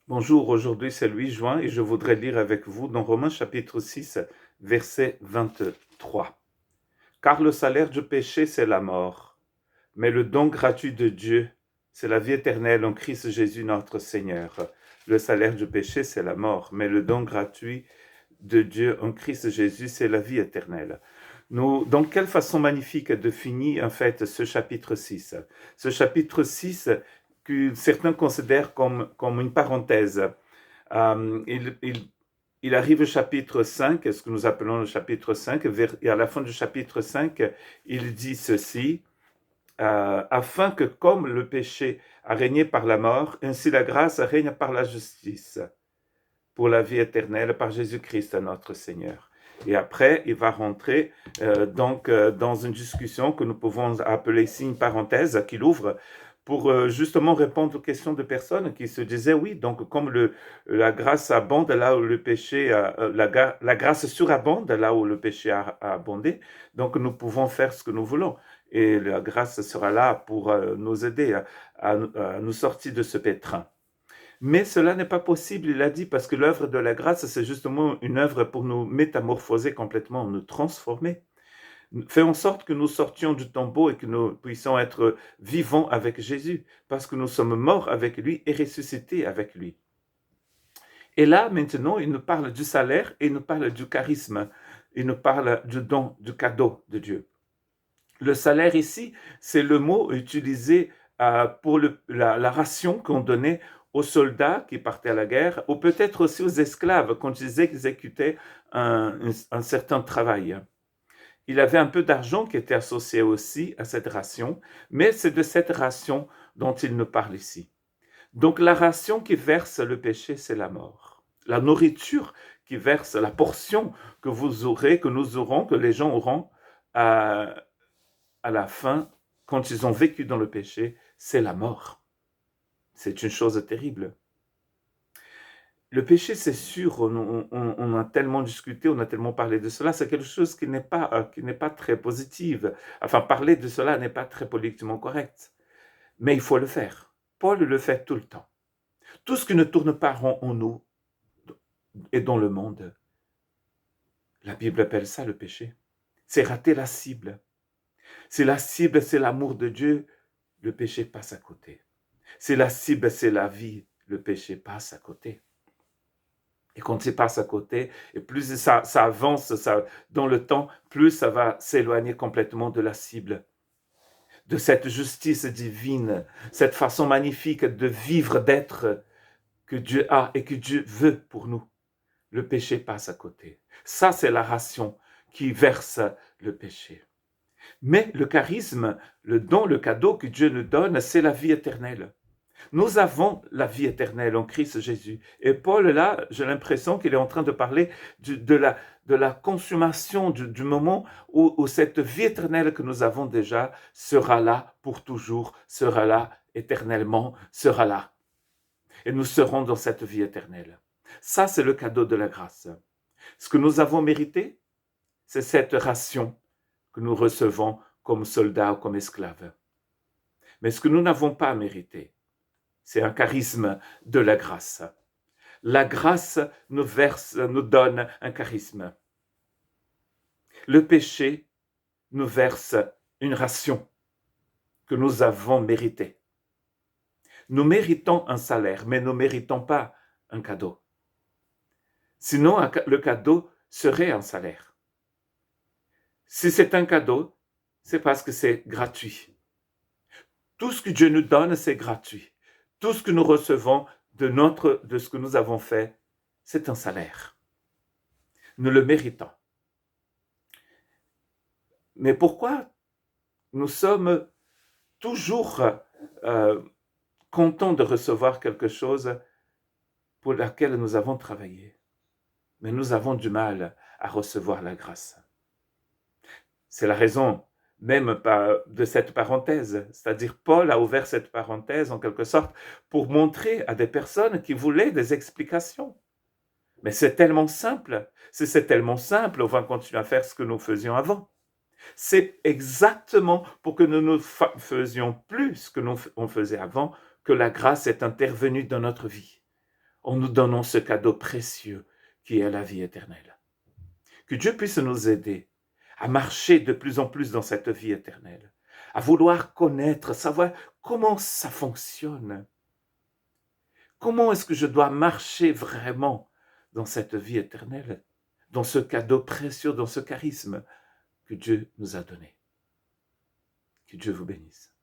Bonjour, aujourd'hui c'est le 8 juin et je voudrais lire avec vous dans Romains chapitre 6, verset 23. Car le salaire du péché, c'est la mort, mais le don gratuit de Dieu, c'est la vie éternelle en Christ Jésus notre Seigneur. Le salaire du péché, c'est la mort, mais le don gratuit de Dieu en Christ Jésus, c'est la vie éternelle. Dans quelle façon magnifique définit en fait ce chapitre 6? Ce chapitre 6 que certains considèrent comme une parenthèse. Euh, il, il, il arrive au chapitre 5, ce que nous appelons le chapitre 5, et à la fin du chapitre 5, il dit ceci, afin que comme le péché a régné par la mort, ainsi la grâce règne par la justice, pour la vie éternelle par Jésus-Christ notre Seigneur. Et après, il va rentrer dans une discussion que nous pouvons appeler ici une parenthèse qu'il ouvre pour justement répondre aux questions de personnes qui se disaient oui, donc comme la grâce abonde là où le péché, la grâce surabonde là où le péché a abondé, donc nous pouvons faire ce que nous voulons. Et la grâce sera là pour nous aider à nous sortir de ce pétrin. Mais cela n'est pas possible, il a dit, parce que l'œuvre de la grâce, c'est justement une œuvre pour nous métamorphoser complètement, nous transformer. Fait en sorte que nous sortions du tombeau et que nous puissions être vivants avec Jésus, parce que nous sommes morts avec lui et ressuscités avec lui. Et là, maintenant, il nous parle du salaire et il nous parle du charisme. Il nous parle du don, du cadeau de Dieu. Le salaire ici, c'est le mot utilisé pour la ration qu'on donnait aux soldats qui partaient à la guerre, ou peut-être aussi aux esclaves quand ils exécutaient un certain travail. Il avait un peu d'argent qui était associé aussi à cette ration, mais c'est de cette ration dont il nous parle ici. Donc la ration qui verse le péché, c'est la mort. La nourriture qui verse, la portion que vous aurez, que nous aurons, que les gens auront à la fin, quand ils ont vécu dans le péché, c'est la mort. C'est une chose terrible. Le péché, c'est sûr, on a tellement discuté, on a tellement parlé de cela, c'est quelque chose qui n'est pas très positif. Enfin, parler de cela n'est pas très politiquement correct. Mais il faut le faire. Paul le fait tout le temps. Tout ce qui ne tourne pas rond en nous et dans le monde, la Bible appelle ça le péché. C'est rater la cible. Si la cible, c'est l'amour de Dieu, le péché passe à côté. Si la cible, c'est la vie, le péché passe à côté. Et quand il passe à côté, et plus ça avance dans le temps, plus ça va s'éloigner complètement de la cible, de cette justice divine, cette façon magnifique de vivre, d'être que Dieu a et que Dieu veut pour nous. Le péché passe à côté. Ça, c'est la ration qui verse le péché. Mais le charisme, le don, le cadeau que Dieu nous donne, c'est la vie éternelle. Nous avons la vie éternelle en Christ Jésus. Et Paul, là, j'ai l'impression qu'il est en train de parler de la consommation, du moment où cette vie éternelle que nous avons déjà sera là pour toujours, sera là éternellement, sera là. Et nous serons dans cette vie éternelle. Ça, c'est le cadeau de la grâce. Ce que nous avons mérité, c'est cette ration que nous recevons comme soldats ou comme esclaves. Mais ce que nous n'avons pas mérité, c'est un charisme de la grâce. La grâce nous donne un charisme. Le péché nous verse une ration que nous avons méritée. Nous méritons un salaire, mais nous ne méritons pas un cadeau. Sinon, le cadeau serait un salaire. Si c'est un cadeau, c'est parce que c'est gratuit. Tout ce que Dieu nous donne, c'est gratuit. Tout ce que nous recevons de ce que nous avons fait, c'est un salaire. Nous le méritons. Mais pourquoi nous sommes toujours contents de recevoir quelque chose pour laquelle nous avons travaillé, mais nous avons du mal à recevoir la grâce? C'est la raison même de cette parenthèse, c'est-à-dire Paul a ouvert cette parenthèse en quelque sorte pour montrer à des personnes qui voulaient des explications. Mais c'est tellement simple, si c'est tellement simple, on va continuer à faire ce que nous faisions avant. C'est exactement pour que nous ne faisions plus ce que nous on faisait avant que la grâce est intervenue dans notre vie. en nous donnant ce cadeau précieux qui est la vie éternelle. Que Dieu puisse nous aider à marcher de plus en plus dans cette vie éternelle, à vouloir connaître, savoir comment ça fonctionne. Comment est-ce que je dois marcher vraiment dans cette vie éternelle, dans ce cadeau précieux, dans ce charisme que Dieu nous a donné. Que Dieu vous bénisse.